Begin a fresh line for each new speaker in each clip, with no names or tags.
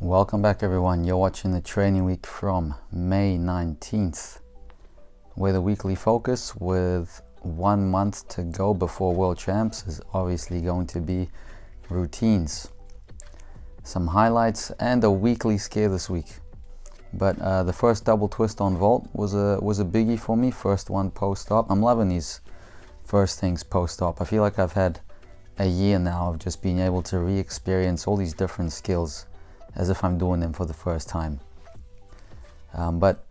Welcome back everyone, you're watching the training week from May 19th with a weekly focus with 1 month to go before World Champs is obviously going to be routines, some highlights and a weekly scare this week. But the first double twist on vault was a biggie for me, first one post-op. I'm loving these first things post-op. I feel like I've had a year now of just being able to re-experience all these different skills as if I'm doing them for the first time. But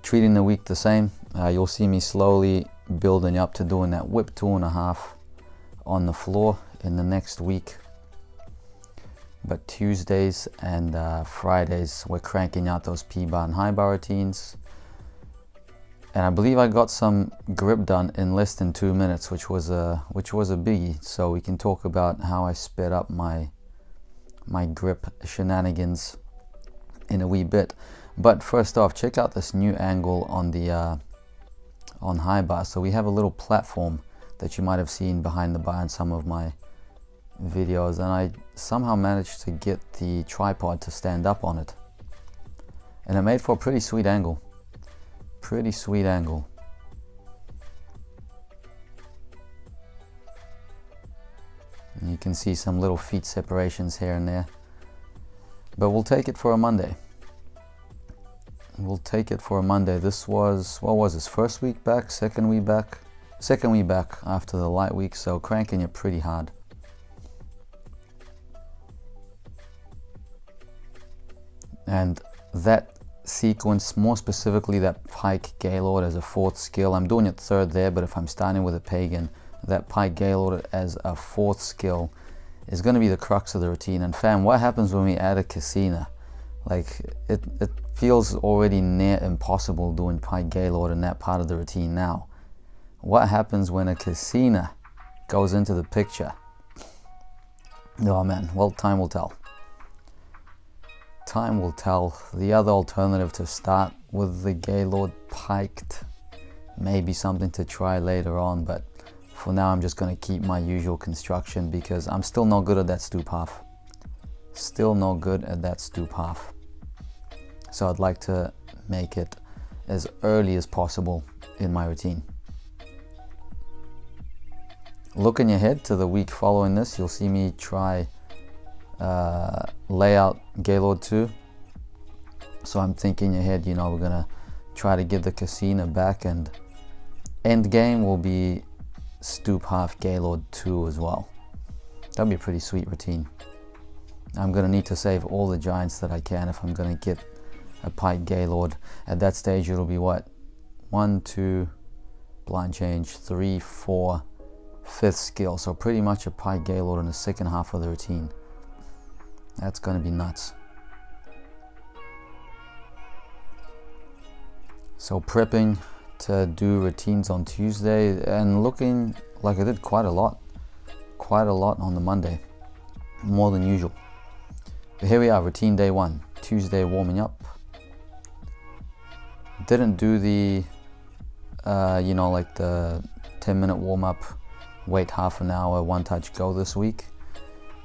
treating the week the same, you'll see me slowly building up to doing that whip 2.5 on the floor in the next week. But Tuesdays and Fridays, we're cranking out those P-bar and high bar routines. And I believe I got some grip done in less than 2 minutes, which was a biggie. So we can talk about how I sped up my grip shenanigans in a wee bit. But first off, check out this new angle on the on high bar. So we have a little platform that you might have seen behind the bar in some of my videos, and I somehow managed to get the tripod to stand up on it, and it made for a pretty sweet angle. And you can see some little feet separations here and there, but we'll take it for a Monday. This was, what was this, first week back, second week back after the light week, so cranking it pretty hard. And that sequence, more specifically that pike gaylord as a fourth skill, I'm doing it third there, but if I'm starting with a pagan, that pike gaylord as a fourth skill is going to be the crux of the routine. And fam, what happens when we add a Cassina? Like, it feels already near impossible doing pike gaylord in that part of the routine now. What happens when a Cassina goes into the picture? Oh man, well, time will tell. The other alternative to start with the gaylord piked may be something to try later on, but for now I'm just going to keep my usual construction because I'm still not good at that stoop half. So I'd like to make it as early as possible in my routine. Looking ahead to the week following this, you'll see me try layout gaylord 2. So I'm thinking ahead, we're gonna try to get the Cassina back, and end game will be stoop half gaylord 2 as well. That'll be a pretty sweet routine. I'm gonna need to save all the giants that I can if I'm gonna get a pike gaylord. At that stage it'll be what, 1, 2, blind change, 3, 4, 5th skill, so pretty much a pike gaylord in the second half of the routine. That's gonna be nuts. So prepping to do routines on Tuesday and looking like I did quite a lot on the Monday, more than usual. But here we are, routine day 1, Tuesday, warming up. Didn't do the like the 10-minute warm-up, wait half an hour, one touch go this week.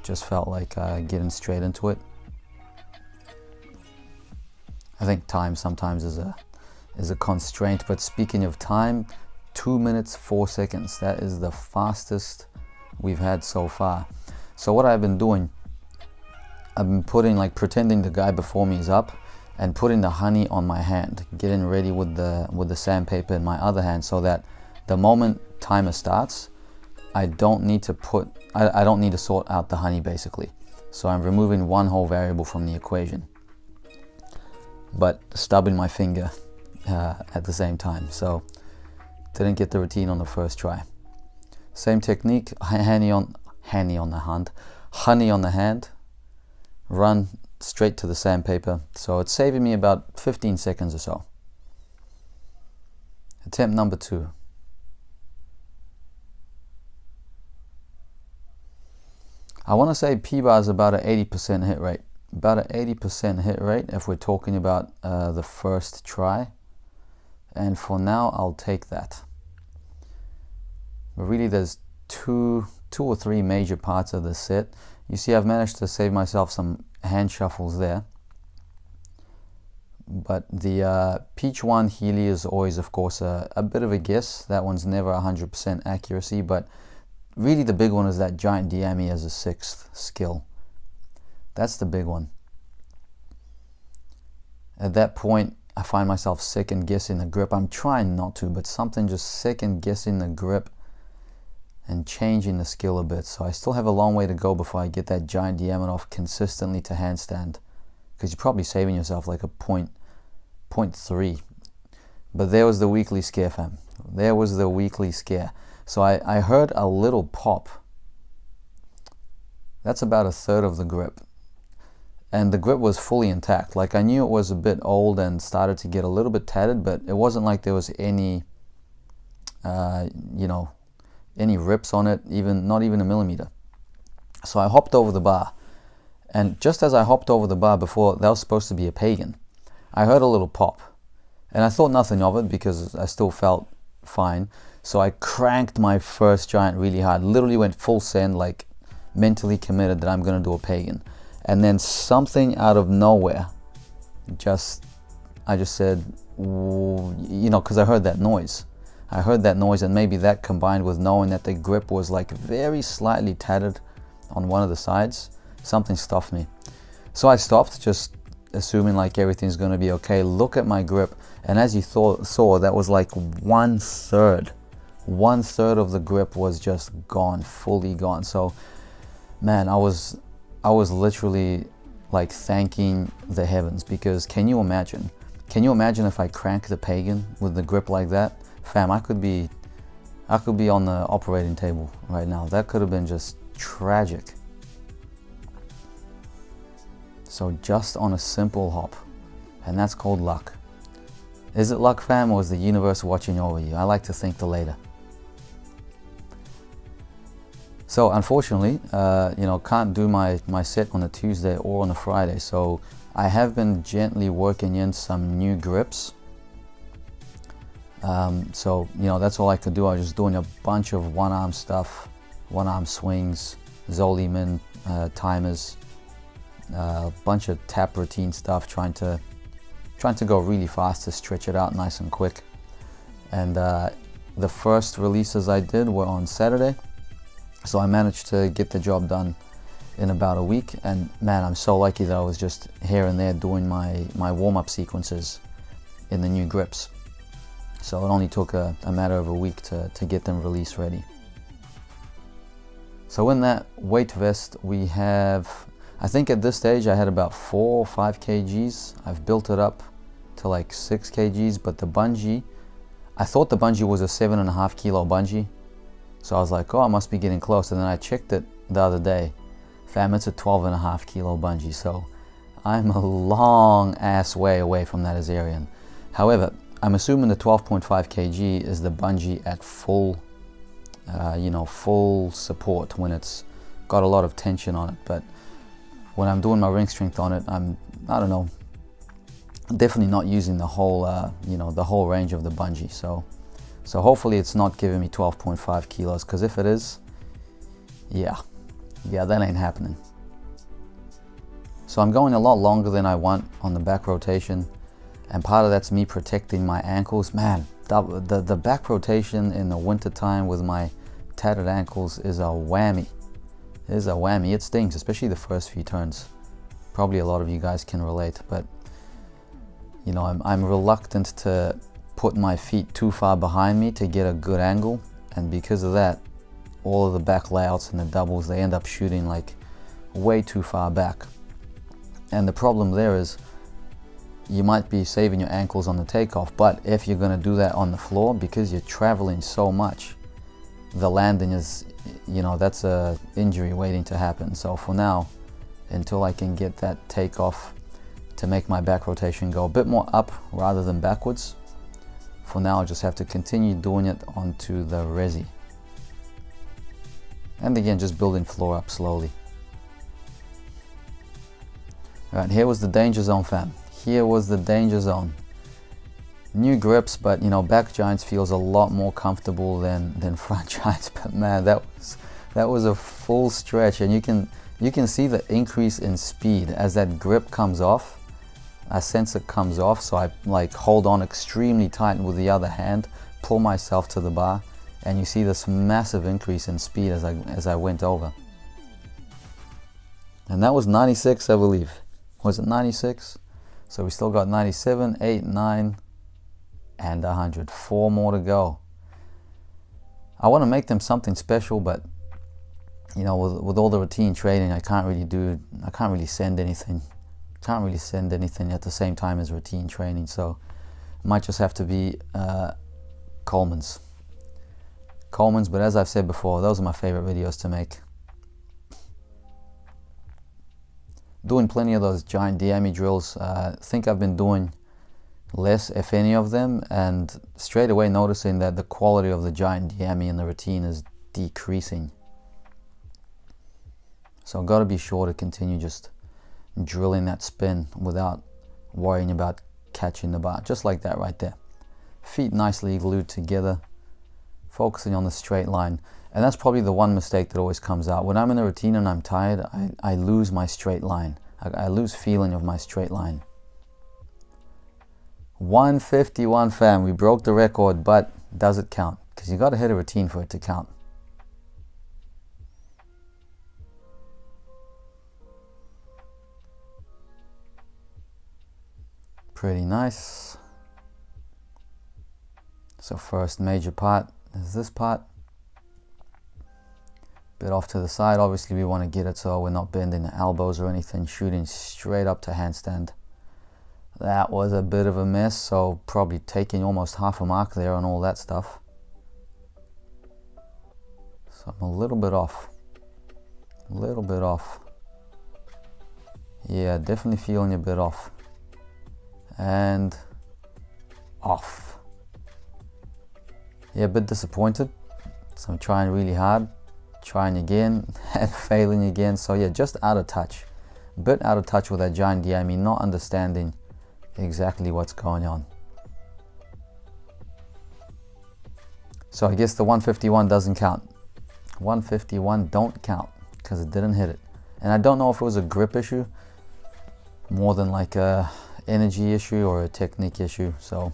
Just felt like getting straight into it. I think time sometimes is a constraint, but speaking of time, 2 minutes 4 seconds, that is the fastest we've had so far. So what I've been doing, I've been pretending the guy before me is up and putting the honey on my hand, getting ready with the sandpaper in my other hand, so that the moment timer starts, I don't need to sort out the honey basically. So I'm removing one whole variable from the equation, but stubbing my finger at the same time. So didn't get the routine on the first try. Same technique, honey on the hand, run straight to the sandpaper. So it's saving me about 15 seconds or so. Attempt number 2. I want to say P-bar is about an 80% hit rate. About an 80% hit rate if we're talking about the first try. And for now, I'll take that. But really, there's two or three major parts of the set. You see, I've managed to save myself some hand shuffles there. But the Peach 1 Healy is always, of course, a bit of a guess. That one's never 100% accuracy, but really the big one is that Giant Diami as a 6th skill. That's the big one. At that point, I find myself second guessing the grip. I'm trying not to, but something just second guessing the grip and changing the skill a bit. So I still have a long way to go before I get that Giant Diamond consistently to handstand, because you're probably saving yourself like a 0.3. But there was the weekly scare, fam. There was the weekly scare. So I heard a little pop. That's about a third of the grip. And the grip was fully intact. Like, I knew it was a bit old and started to get a little bit tattered, but it wasn't like there was any, any rips on it, not even a millimeter. So I hopped over the bar. And just as I hopped over the bar before, that was supposed to be a pagan, I heard a little pop. And I thought nothing of it because I still felt fine. So I cranked my first giant really hard, literally went full send, like mentally committed that I'm going to do a pagan. And then something out of nowhere, I just said, because I heard that noise. I heard that noise, and maybe that combined with knowing that the grip was like very slightly tattered on one of the sides, something stuffed me. So I stopped, just assuming like everything's going to be okay. Look at my grip, and as you saw, that was like 1/3. 1/3 of the grip was just gone, fully gone. So, man, I was literally like thanking the heavens, because can you imagine if I crank the pagan with the grip like that? Fam, I could be on the operating table right now. That could have been just tragic. So just on a simple hop, and that's called luck. Is it luck, fam, or is the universe watching over you? I like to think the later. So unfortunately, can't do my set on a Tuesday or on a Friday. So I have been gently working in some new grips. So that's all I could do. I was just doing a bunch of one-arm stuff, one-arm swings, Zoli Min timers, a bunch of tap routine stuff, trying to go really fast to stretch it out nice and quick. And the first releases I did were on Saturday. So I managed to get the job done in about a week, and man, I'm so lucky that I was just here and there doing my warm-up sequences in the new grips. So it only took a matter of a week to get them release ready. So in that weight vest we have, I think at this stage I had about 4 or 5 kgs. I've built it up to like 6 kgs, but the bungee, I thought the bungee was a 7.5 kilo bungee. So I was like, oh, I must be getting close. And then I checked it the other day. Fam, it's a 12.5 kilo bungee. So I'm a long ass way away from that Azarian. However, I'm assuming the 12.5 kg is the bungee at full, full support, when it's got a lot of tension on it. But when I'm doing my ring strength on it, I don't know, definitely not using the whole, the whole range of the bungee. So hopefully it's not giving me 12.5 kilos, because if it is, yeah, that ain't happening. So I'm going a lot longer than I want on the back rotation, and part of that's me protecting my ankles. Man, the back rotation in the winter time with my tattered ankles is a whammy. It stings, especially the first few turns. Probably a lot of you guys can relate, but I'm reluctant to put my feet too far behind me to get a good angle, and because of that, all of the back layouts and the doubles, they end up shooting like way too far back. And the problem there is you might be saving your ankles on the takeoff, but if you're going to do that on the floor, because you're traveling so much, the landing is, that's a injury waiting to happen. So for now, until I can get that takeoff to make my back rotation go a bit more up rather than backwards, for now, I'll just have to continue doing it onto the resi. And again, just building floor up slowly. All right, here was the danger zone, fam. Here was the danger zone. New grips, but back giants feels a lot more comfortable than front giants. But man, that was a full stretch, and you you can see the increase in speed as that grip comes off. I sense it comes off, so I like hold on extremely tight with the other hand, pull myself to the bar, and you see this massive increase in speed as I went over. And that was 96, I believe. Was it 96? So we still got 97, 8, 9, and 100. 4 more to go. I want to make them something special, but you know, with all the routine training, I can't really send anything. Can't really send anything at the same time as routine training, so it might just have to be Coleman's. But as I've said before, those are my favorite videos to make. Doing plenty of those giant Diami drills. I think I've been doing less, if any, of them, and straight away noticing that the quality of the giant Diami in the routine is decreasing. So I've got to be sure to continue just drilling that spin without worrying about catching the bar, just like that right there. Feet nicely glued together, focusing on the straight line. And that's probably the one mistake that always comes out. When I'm in a routine and I'm tired, I lose my straight line. I lose feeling of my straight line. 151, fam. We broke the record, but does it count? Because you got to hit a routine for it to count. Pretty nice. So first major part is this part. Bit off to the side. Obviously we want to get it so we're not bending the elbows or anything, shooting straight up to handstand. That was a bit of a mess, so probably taking almost half a mark there on all that stuff. So I'm a little bit off. Yeah, definitely feeling a bit off. And off. Yeah, a bit disappointed. So I'm trying really hard, trying again and failing again. So yeah, just out of touch. A bit out of touch with that giant Diami, not understanding exactly what's going on. So I guess the 151 doesn't count. 151 don't count because it didn't hit it. And I don't know if it was a grip issue more than like a energy issue or a technique issue, so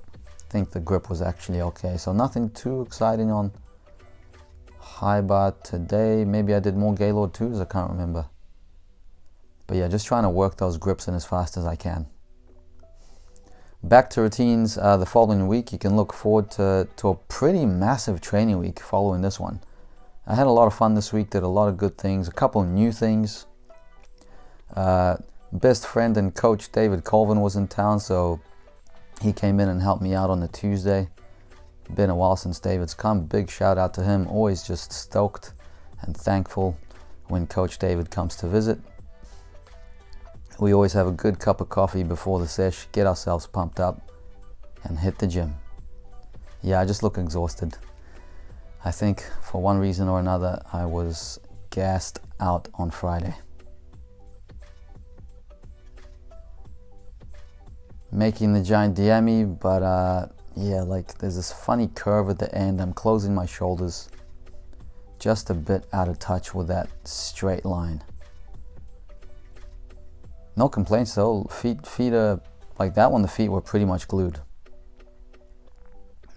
I think the grip was actually okay. So nothing too exciting on high bar today. Maybe I did more Gaylord 2s, I can't remember. But yeah, just trying to work those grips in as fast as I can. Back to routines the following week. You can look forward to a pretty massive training week following this one. I had a lot of fun this week, did a lot of good things, a couple of new things. Best friend and coach David Colvin was in town, so he came in and helped me out on the Tuesday. Been a while since David's come. Big shout out to him. Always just stoked and thankful when Coach David comes to visit. We always have a good cup of coffee before the sesh, get ourselves pumped up and hit the gym. Yeah, I just look exhausted. I think for one reason or another I was gassed out on Friday. Making the giant Diami, but yeah, like there's this funny curve at the end. I'm closing my shoulders, just a bit out of touch with that straight line. No complaints though. Feet are like that one. The feet were pretty much glued,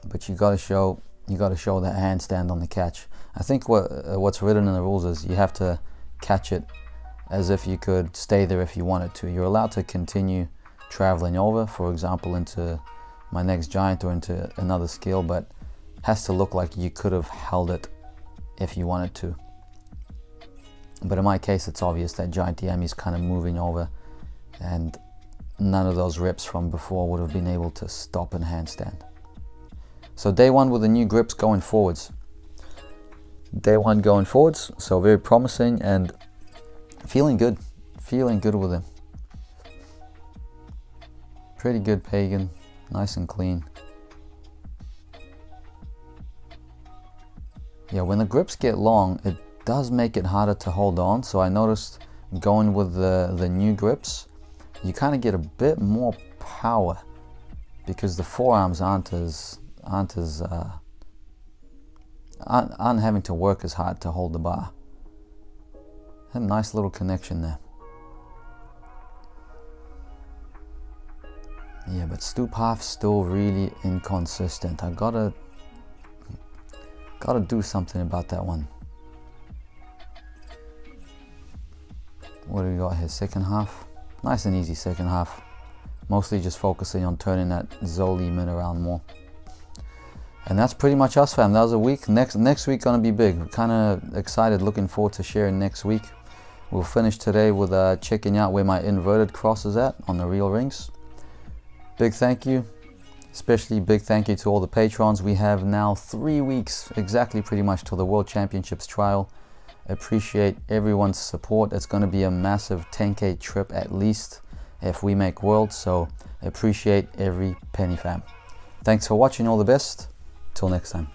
but you gotta show that handstand on the catch. I think what's written in the rules is you have to catch it as if you could stay there if you wanted to. You're allowed to continue traveling over, for example, into my next giant or into another skill, but has to look like you could have held it if you wanted to. But in my case, it's obvious that giant Diami is kind of moving over, and none of those reps from before would have been able to stop in handstand. So day one with the new grips going forwards. So very promising and feeling good with them. Pretty good pagan, nice and clean. Yeah, when the grips get long, it does make it harder to hold on. So I noticed going with the new grips, you kind of get a bit more power because the forearms aren't having to work as hard to hold the bar. A nice little connection there. Yeah, but stoop half still really inconsistent. I gotta do something about that one. What do we got here? Second half. Nice and easy second half. Mostly just focusing on turning that Zoli mid around more. And that's pretty much us, fam. That was a week. Next week gonna be big. Kind of excited, looking forward to sharing next week. We'll finish today with checking out where my inverted cross is at on the real rings. Big thank you, especially big thank you to all the patrons. We have now 3 weeks, exactly pretty much till the World Championships trial. Appreciate everyone's support. It's going to be a massive 10K trip at least if we make Worlds, so appreciate every penny, fam. Thanks for watching, all the best. Till next time.